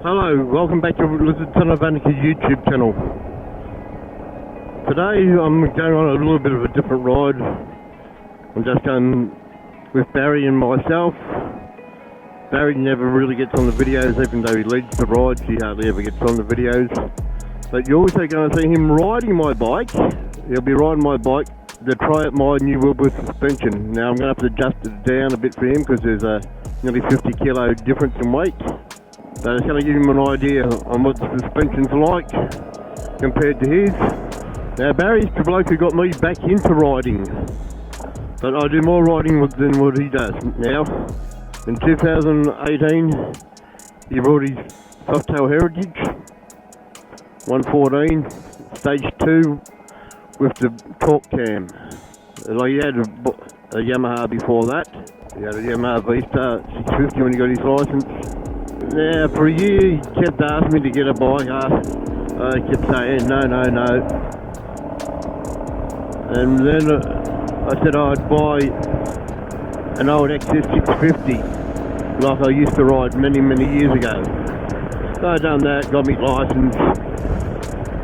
Hello, welcome back to Lizard Son of Anarchy YouTube channel. Today I'm going on a little bit of a different ride. I'm just going with Barry and myself. Barry never really gets on the videos, even though he leads the rides, he hardly ever gets on the videos. But you're also going to see him riding my bike. He'll be riding my bike to try out my new Wilbur suspension. Now I'm going to have to adjust it down a bit for him because there's a nearly 50 kilo difference in weight. So it's going to give him an idea on what the suspension's like compared to his. Now Barry's the bloke who got me back into riding, but I do more riding than what he does now. In 2018 he brought his Softail Heritage 114 stage 2 with the torque cam. Like he had a Yamaha before that. He had a Yamaha V-Star 650 when he got his licence. Now, for a year, he kept asking me to get a bike. I kept saying, no. And then I said I'd buy an old XS 650, like I used to ride many years ago. So I done that, got me licence.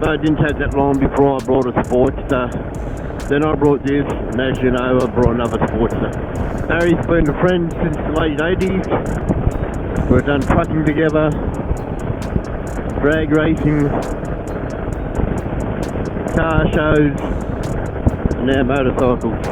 But it didn't take that long before I brought a Sportster. Then I brought this, and as you know, I brought another Sportster. Barry's been a friend since the late 80s. We've done trucking together, drag racing, car shows, and now motorcycles.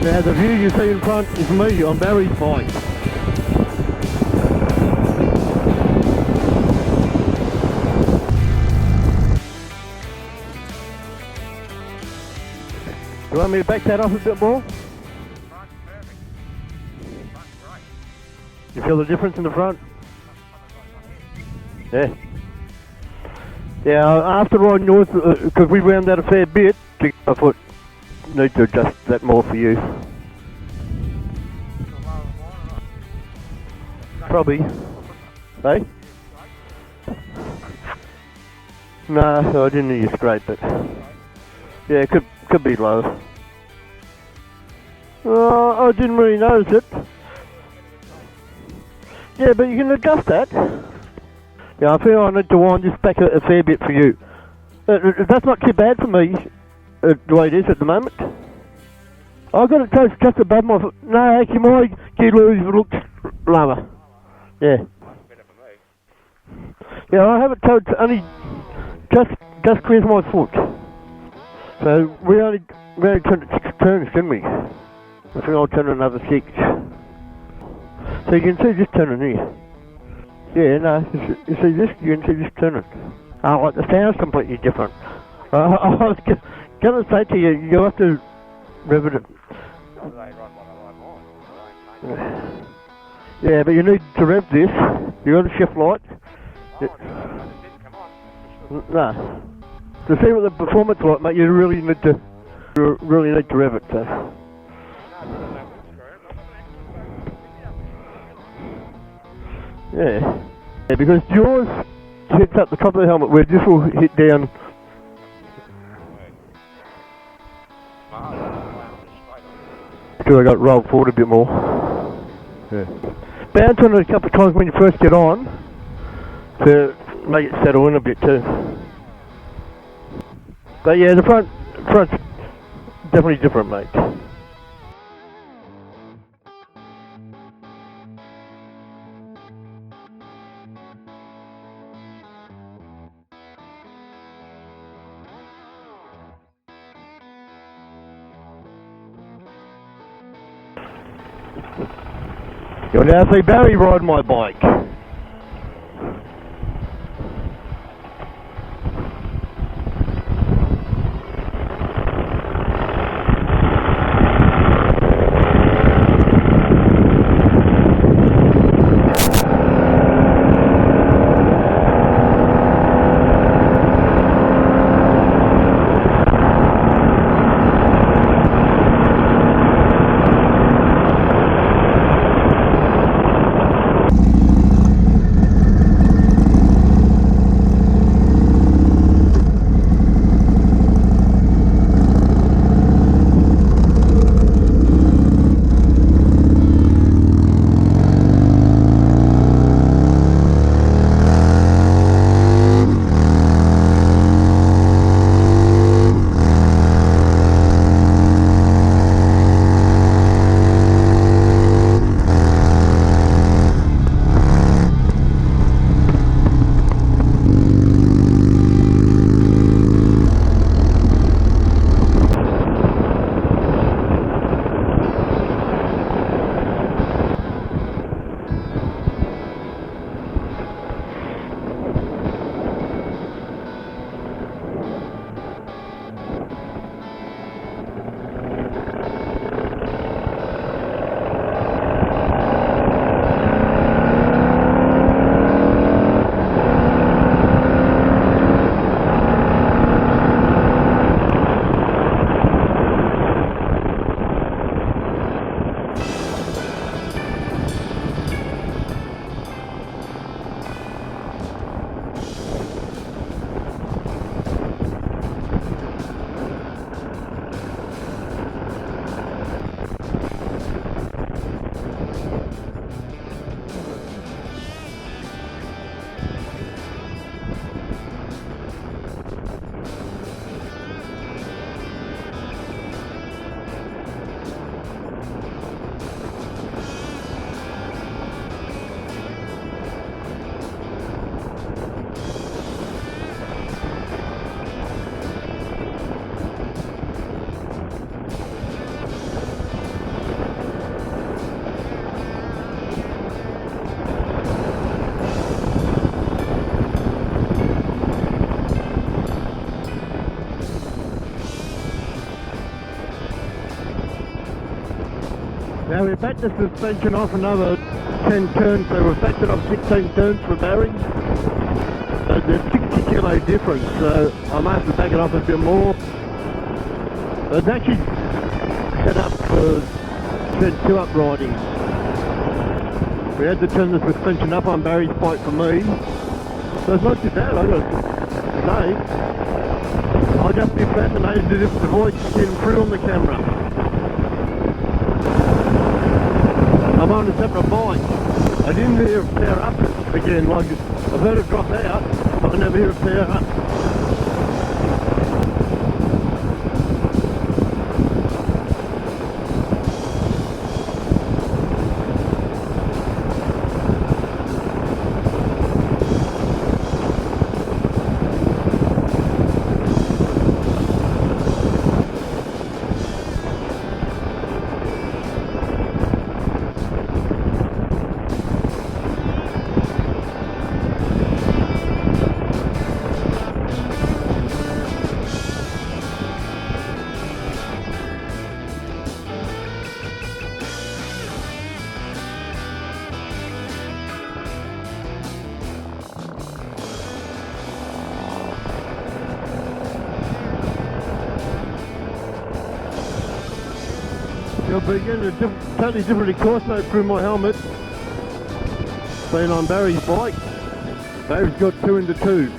Now the view you see in front is me on Barry's bike. You want me to back that off a bit more? Front's perfect. Front's great. You feel the difference in the front? Yeah. Yeah, after riding yours, because we wound that a fair bit, I thought need to adjust that more for you. Probably. Hey? No, I didn't hear you straight, but yeah, it could be low. I didn't really notice it. Yeah, but you can adjust that. Yeah, I feel I need to wind this back a fair bit for you. That's not too bad for me, the way it is at the moment. I've got it just above my foot. No, actually my gear looks lower. Yeah. That's better for me. Yeah, I have it towed to only just clears my foot. So we only turned it 6 turns, didn't we? I think I'll turn another 6. So you can see this turning here. Yeah, no, you see this? You can see this turning. Like the sound's completely different. I was going to say to you, you'll have to rev it. Yeah, but you need to rev this. You got a shift light. No. To see what the performance like, mate, you really need to rev it. So. Yeah. Yeah, because yours hits up the top of the helmet where this will hit down. So I got rolled forward a bit more. Yeah. Bounce on it a couple of times when you first get on to make it settle in a bit too. But yeah, the front's definitely different, mate. You'll now see Barry ride my bike. Now we've backed the suspension off another 10 turns, so we've backed it off 16 turns for Barry. So there's 60 kilo difference, so I might have to back it off a bit more. It's actually set up for turn 2 up riding. We had to turn the suspension up on Barry's bike for me. So it's not too bad, I got today, I'll just be fascinated if the voice came through on the camera. I'm on a separate bike. I didn't hear it flare up again, like I've heard it drop out, but I never hear it flare up. You'll be getting a totally different exhaust note through my helmet. Being on Barry's bike. Barry's got 2 into 2.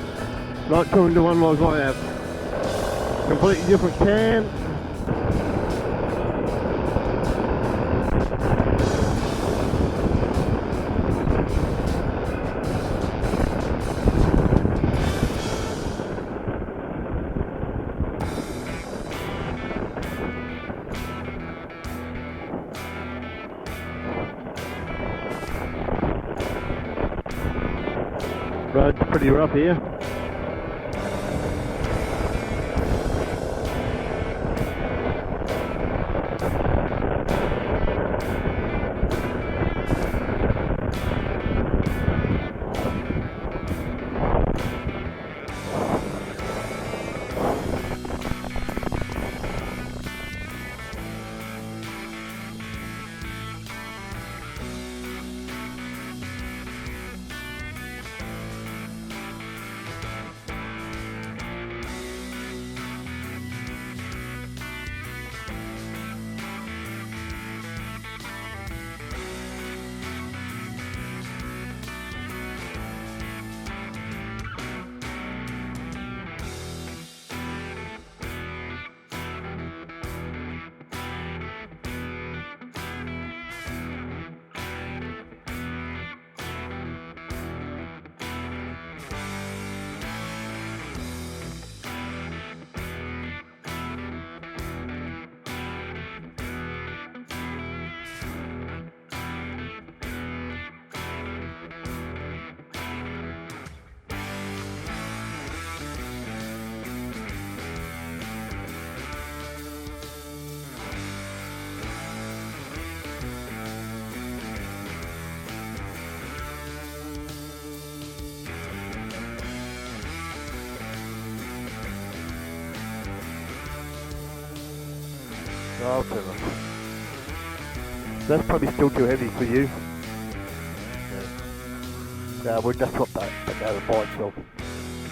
Not 2 into 1 like I have. Completely different cam. Road's pretty rough here. Oh, that's probably still too heavy for you. Yeah. We'll just swap that back over by itself.